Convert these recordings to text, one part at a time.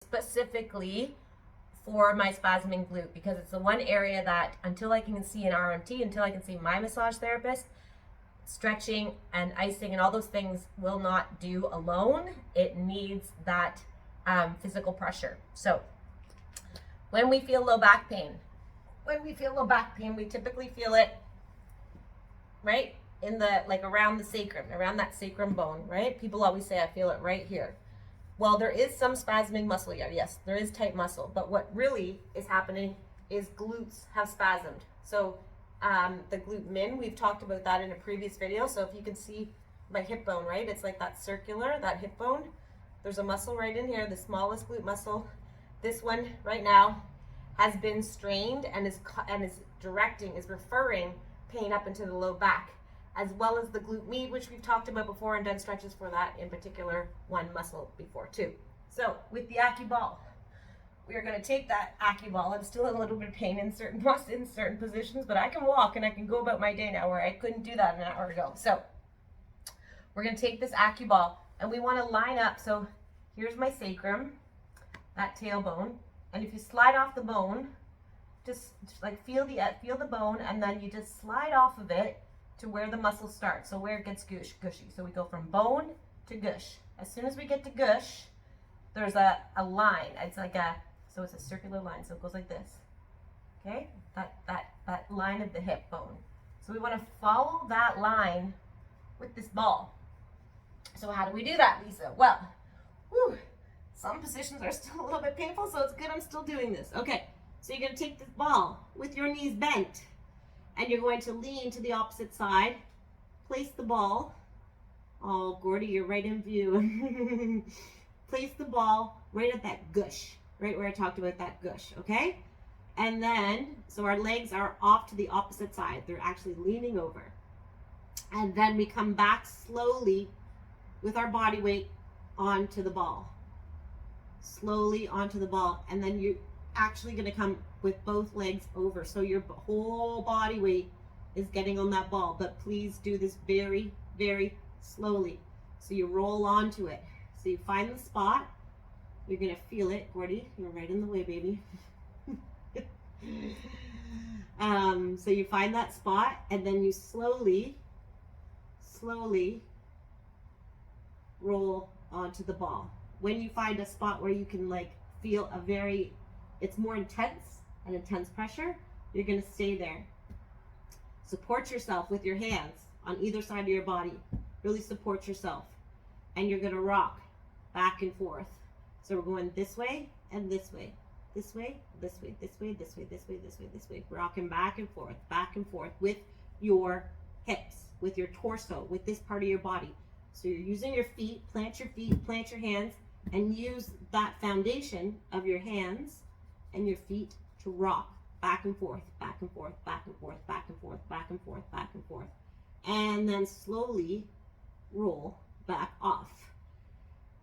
specifically for my spasming glute, because it's the one area that until I can see an RMT, until I can see my massage therapist, stretching and icing and all those things will not do alone. It needs that physical pressure. So when we feel low back pain, we typically feel it right in the, like around the sacrum, around that sacrum bone, right? People always say, I feel it right here. Well, there is some spasming muscle here. Yes, there is tight muscle, but what really is happening is glutes have spasmed. So the glute min, we've talked about that in a previous video. So if you can see my hip bone, right? It's like that circular, that hip bone. There's a muscle right in here, the smallest glute muscle. This one right now has been strained and is referring pain up into the low back, as well as the glute med, which we've talked about before and done stretches for that in particular one muscle before too. So with the AccuBall, we are going to take that AccuBall. I'm still in a little bit of pain in certain positions, but I can walk and I can go about my day now, where I couldn't do that an hour ago. So we're going to take this AccuBall and we want to line up. So here's my sacrum, that tailbone, and if you slide off the bone, just like feel the bone, and then you just slide off of it to where the muscle starts, so where it gets gushy. So we go from bone to gush. As soon as we get to gush, there's a line. It's like so it's a circular line, so it goes like this. Okay, that line of the hip bone. So we want to follow that line with this ball. So how do we do that, Lisa? Well, some positions are still a little bit painful, so it's good I'm still doing this. Okay, so you're going to take this ball with your knees bent, and you're going to lean to the opposite side. Place the ball. Oh, Gordy, you're right in view. Place the ball right at that gush, right where I talked about that gush, okay? And then, so our legs are off to the opposite side. They're actually leaning over. And then we come back slowly with our body weight onto the ball. Slowly onto the ball. And then you're actually going to come with both legs over. So your whole body weight is getting on that ball. But please do this very, very slowly. So you roll onto it. So you find the spot. You're going to feel it. Gordy, you're right in the way, baby. So you find that spot, and then you slowly roll onto the ball. When you find a spot where you can like feel it's more intense, an intense pressure, you're going to stay there. Support yourself with your hands on either side of your body. Really support yourself. And you're going to rock back and forth. So we're going this way and this way. This way, this way, this way, this way, this way, this way, this way. Rocking back and forth with your hips, with your torso, with this part of your body. So you're using your feet, plant your hands, and use that foundation of your hands and your feet to rock back and forth, back and forth, back and forth, back and forth, back and forth, back and forth. And then slowly roll back off.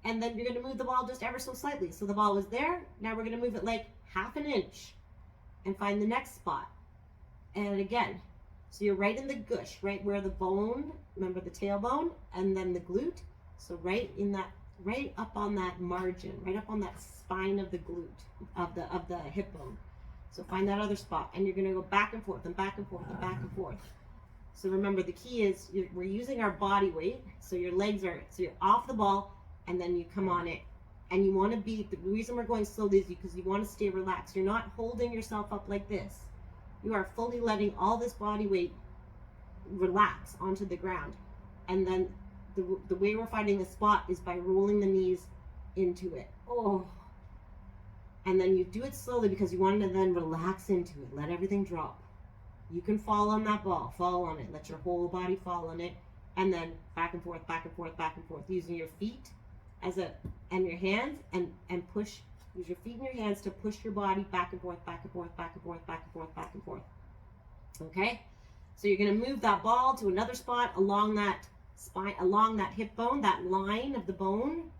And then you're going to move the ball just ever so slightly. So the ball was there. Now we're going to move it like half an inch and find the next spot. And again, so you're right in the gush, right where the bone, remember the tailbone, and then the glute. So right up on that margin, right up on that spine of the glute, of the hip bone. So find that other spot, and you're going to go back and forth and back and forth and back and forth. So remember, the key is we're using our body weight. So your legs so you're off the ball, and then you come on it. And you want to the reason we're going slowly is because you want to stay relaxed. You're not holding yourself up like this. You are fully letting all this body weight relax onto the ground. And then the way we're finding the spot is by rolling the knees into it. Oh. And then you do it slowly because you want to then relax into it. Let everything drop. You can fall on that ball. Fall on it. Let your whole body fall on it. And then back and forth, back and forth, back and forth. Using your feet and your hands and push. Use your feet and your hands to push your body back and forth, back and forth, back and forth, back and forth, back and forth. Okay? So you're going to move that ball to another spot along that spine, along that hip bone, that line of the bone.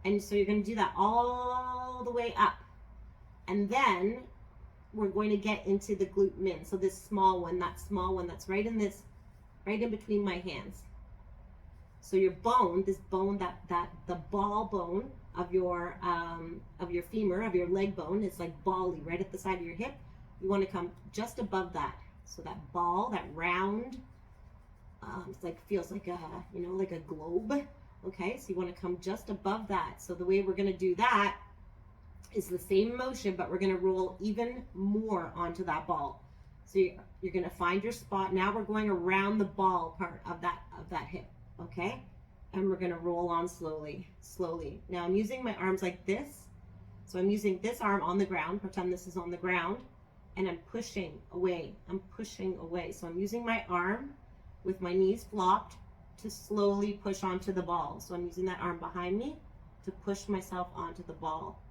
And so you're going to do that all the way up. And then we're going to get into the glute min. So this small one that's right in between my hands. So your bone, the ball bone of your femur, of your leg bone. It's like bally right at the side of your hip. You want to come just above that. So that ball, that round, it's like, feels like a, you know, like a globe. Okay, so you want to come just above that. So the way we're going to do that is the same motion, but we're going to roll even more onto that ball. So you're going to find your spot. Now we're going around the ball part of that hip. Okay, and we're going to roll on slowly. Now I'm using my arms like this. So I'm using this arm on the ground. Pretend this is on the ground, and I'm pushing away. So I'm using my arm with my knees flopped to slowly push onto the ball. So I'm using that arm behind me to push myself onto the ball.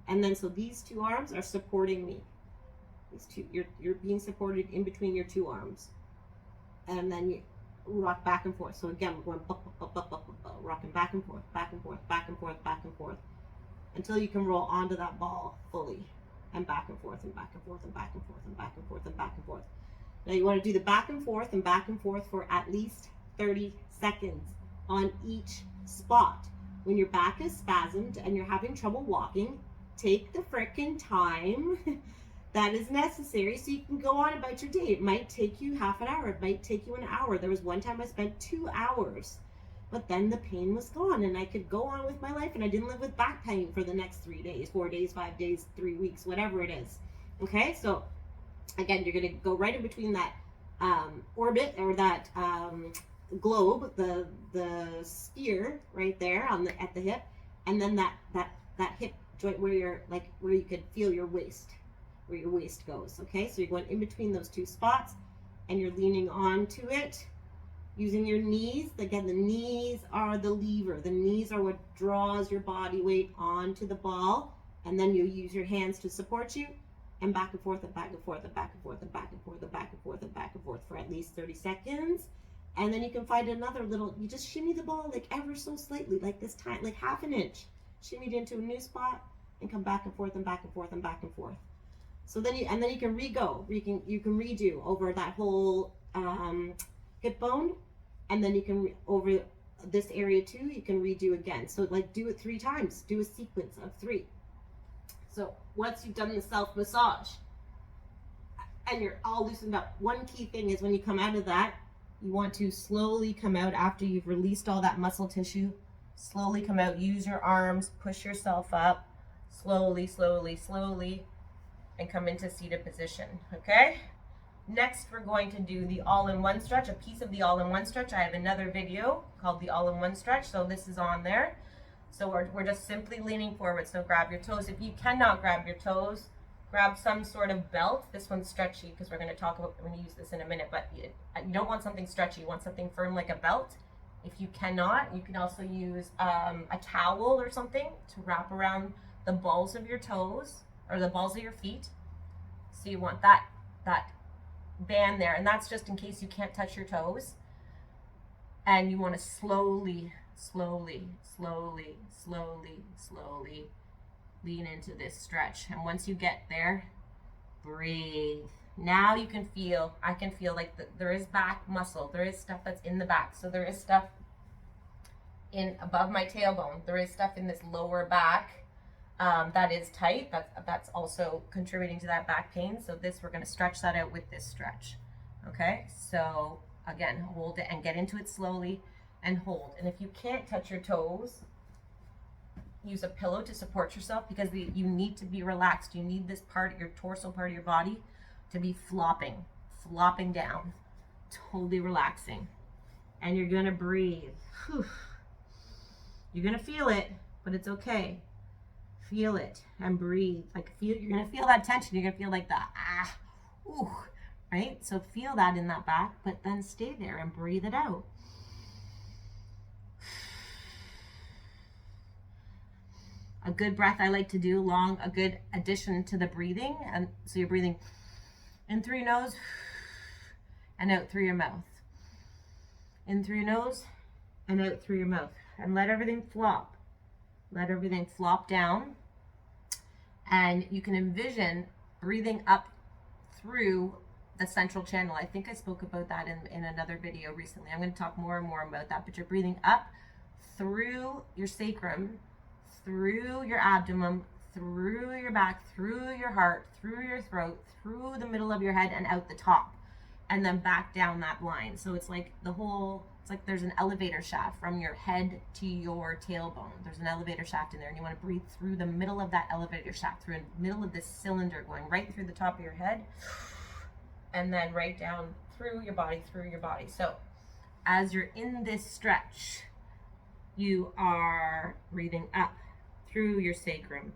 And then, so these two arms are supporting me. These two, you're being supported in between your two arms. And then you rock back and forth. So again, we're going rocking back and forth, back and forth, back and forth, back and forth, until you can roll onto that ball fully, and back and forth, and back and forth, and back and forth, and back and forth, and back and forth. Now you want to do the back and forth for at least 30 seconds on each spot. When your back is spasmed and you're having trouble walking, take the frickin' time that is necessary so you can go on about your day. It might take you half an hour. It might take you an hour. There was one time I spent 2 hours, but then the pain was gone and I could go on with my life, and I didn't live with back pain for the next 3 days, 4 days, 5 days, 3 weeks, whatever it is. Okay, so again, you're going to go right in between that orbit, or that globe, the sphere right there at the hip, and then that hip joint where you could feel your waist, where your waist goes. Okay, so you're going in between those two spots, and you're leaning onto it using your knees. Again, the knees are the lever. The knees are what draws your body weight onto the ball, and then you use your hands to support you, and back and forth, and back and forth, and back and forth, and back and forth, and back and forth, and back and forth for at least 30 seconds. And then you can find another little, you just shimmy the ball like ever so slightly, like this time, like half an inch, shimmy it into a new spot, and come back and forth, and back and forth, and back and forth. So then you can you can redo over that whole hip bone, and then you can over this area too, you can redo again. So like do it 3 times, do a sequence of 3. So once you've done the self massage and you're all loosened up, one key thing is when you come out of that, you want to slowly come out after you've released all that muscle tissue. Slowly come out, use your arms, push yourself up, slowly, and come into seated position, okay? Next, we're going to do the all-in-one stretch, a piece of the all-in-one stretch. I have another video called the all-in-one stretch, so this is on there. So we're just simply leaning forward, so grab your toes. If you cannot grab your toes, grab some sort of belt. This one's stretchy because we're going to talk about, we're going to use this in a minute, but you don't want something stretchy, you want something firm like a belt. If you cannot, you can also use a towel or something to wrap around the balls of your toes, or the balls of your feet. So you want that band there, and that's just in case you can't touch your toes. And you want to slowly lean into this stretch. And once you get there, breathe. Now you can feel, I can feel like there is back muscle. There is stuff that's in the back. So there is stuff in above my tailbone. There is stuff in this lower back that is tight. That's also contributing to that back pain. So we're going to stretch that out with this stretch. Okay, so again, hold it and get into it slowly and hold. And if you can't touch your toes, use a pillow to support yourself, because you need to be relaxed. You need this part, your torso part of your body, to be flopping down, totally relaxing. And you're going to breathe. Whew. You're going to feel it, but it's okay. Feel it and breathe. You're going to feel that tension. You're going to feel like that, ooh, right? So feel that in that back, but then stay there and breathe it out. A good breath I like to do, a good addition to the breathing. And so you're breathing in through your nose and out through your mouth. In through your nose and out through your mouth. And let everything flop. Let everything flop down. And you can envision breathing up through the central channel. I think I spoke about that in another video recently. I'm going to talk more and more about that. But you're breathing up through your sacrum, through your abdomen, through your back, through your heart, through your throat, through the middle of your head and out the top, and then back down that line. So it's like it's like there's an elevator shaft from your head to your tailbone. There's an elevator shaft in there, and you want to breathe through the middle of that elevator shaft, through the middle of this cylinder, going right through the top of your head, and then right down through your body, So as you're in this stretch, you are breathing up through your sacrum,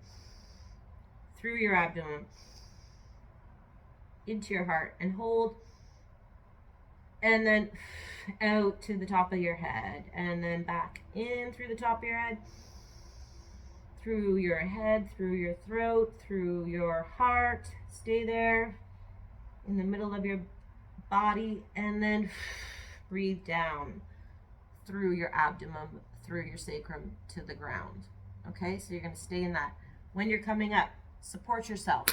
through your abdomen, into your heart, and hold, and then out to the top of your head, and then back in through the top of your head, through your head, through your throat, through your heart. Stay there in the middle of your body, and then breathe down through your abdomen, through your sacrum to the ground. Okay, so you're going to stay in that. When you're coming up, support yourself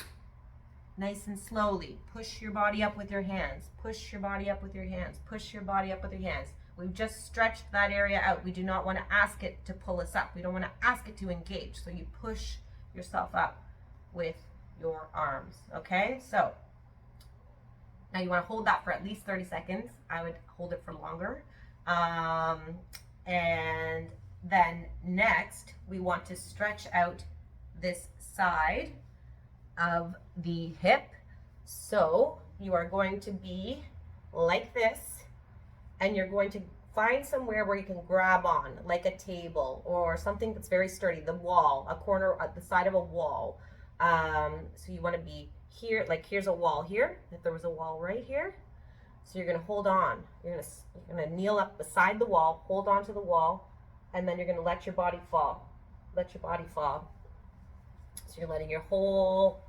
nice and slowly. Push your body up with your hands. Push your body up with your hands. Push your body up with your hands. We've just stretched that area out. We do not want to ask it to pull us up. We don't want to ask it to engage. So you push yourself up with your arms. Okay, so now you want to hold that for at least 30 seconds. I would hold it for longer. And then next, we want to stretch out this side of the hip. So you are going to be like this, and you're going to find somewhere where you can grab on, like a table or something that's very sturdy, the wall, a corner at the side of a wall. So you want to be here, like here's a wall here, if there was a wall right here. So you're going to hold on. You're going to kneel up beside the wall, hold on to the wall, and then you're going to let your body fall. Let your body fall. So you're letting your whole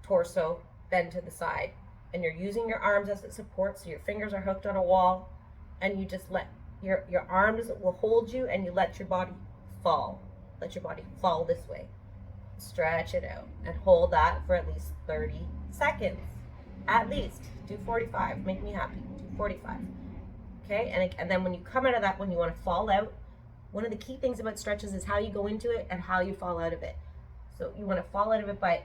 torso bend to the side, and you're using your arms as a support, so your fingers are hooked on a wall, and you just let your arms will hold you, and you let your body fall. Let your body fall this way. Stretch it out and hold that for at least 30 seconds. At least. Do 45. Make me happy. Do 45. Okay? And then when you come out of that, when you want to fall out, one of the key things about stretches is how you go into it and how you fall out of it. So you want to fall out of it by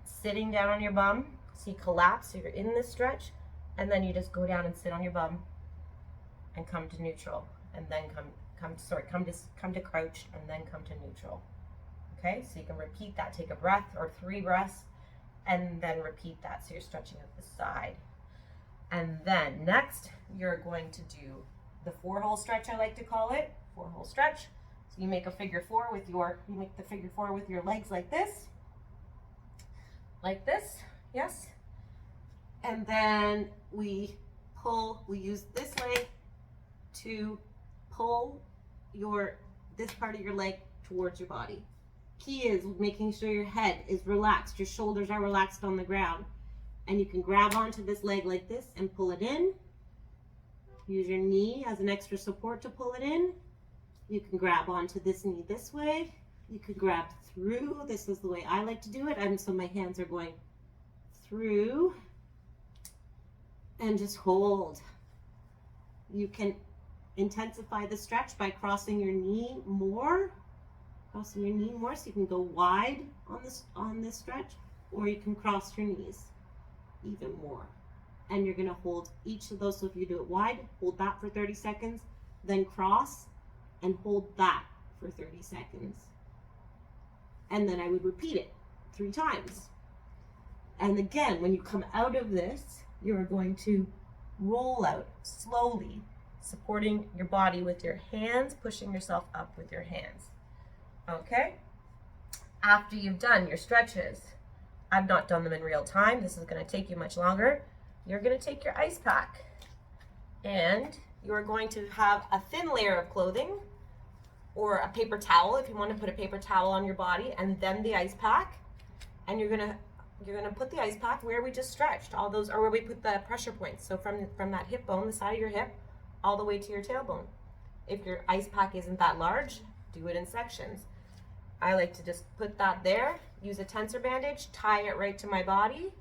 sitting down on your bum. So you collapse, so you're in this stretch, and then you just go down and sit on your bum and come to neutral, and then come to crouched, and then come to neutral. Okay, so you can repeat that. Take a breath or 3 breaths, and then repeat that. So you're stretching out the side. And then next, you're going to do the 4-hole stretch, I like to call it. 4-hole stretch. So you make a figure 4 with your legs like this. Like this, yes. And then we use this leg to pull this part of your leg towards your body. Key is making sure your head is relaxed, your shoulders are relaxed on the ground, and you can grab onto this leg like this and pull it in. Use your knee as an extra support to pull it in. You can grab onto this knee this way. You could grab through. This is the way I like to do it. And so my hands are going through, and just hold. You can intensify the stretch by crossing your knee more. Crossing your knee more, so you can go wide on this stretch, or you can cross your knees even more. And you're going to hold each of those. So if you do it wide, hold that for 30 seconds, then cross and hold that for 30 seconds. And then I would repeat it 3 times. And again, when you come out of this, you're going to roll out slowly, supporting your body with your hands, pushing yourself up with your hands. Okay? After you've done your stretches, I've not done them in real time. This is going to take you much longer. You're going to take your ice pack, and you're going to have a thin layer of clothing or a paper towel if you want to put a paper towel on your body, and then the ice pack. And you're going to put the ice pack where we just stretched, all those, or where we put the pressure points. So from that hip bone, the side of your hip, all the way to your tailbone. If your ice pack isn't that large, do it in sections. I like to just put that there, use a tensor bandage, tie it right to my body.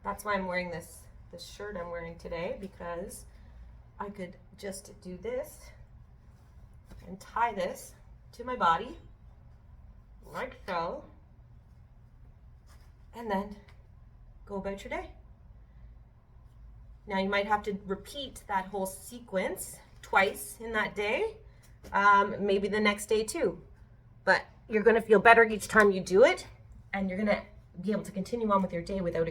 That's why I'm wearing this shirt I'm wearing today, because I could just do this and tie this to my body like so, and then go about your day. Now you might have to repeat that whole sequence twice in that day, maybe the next day too, but you're going to feel better each time you do it, and you're going to be able to continue on with your day without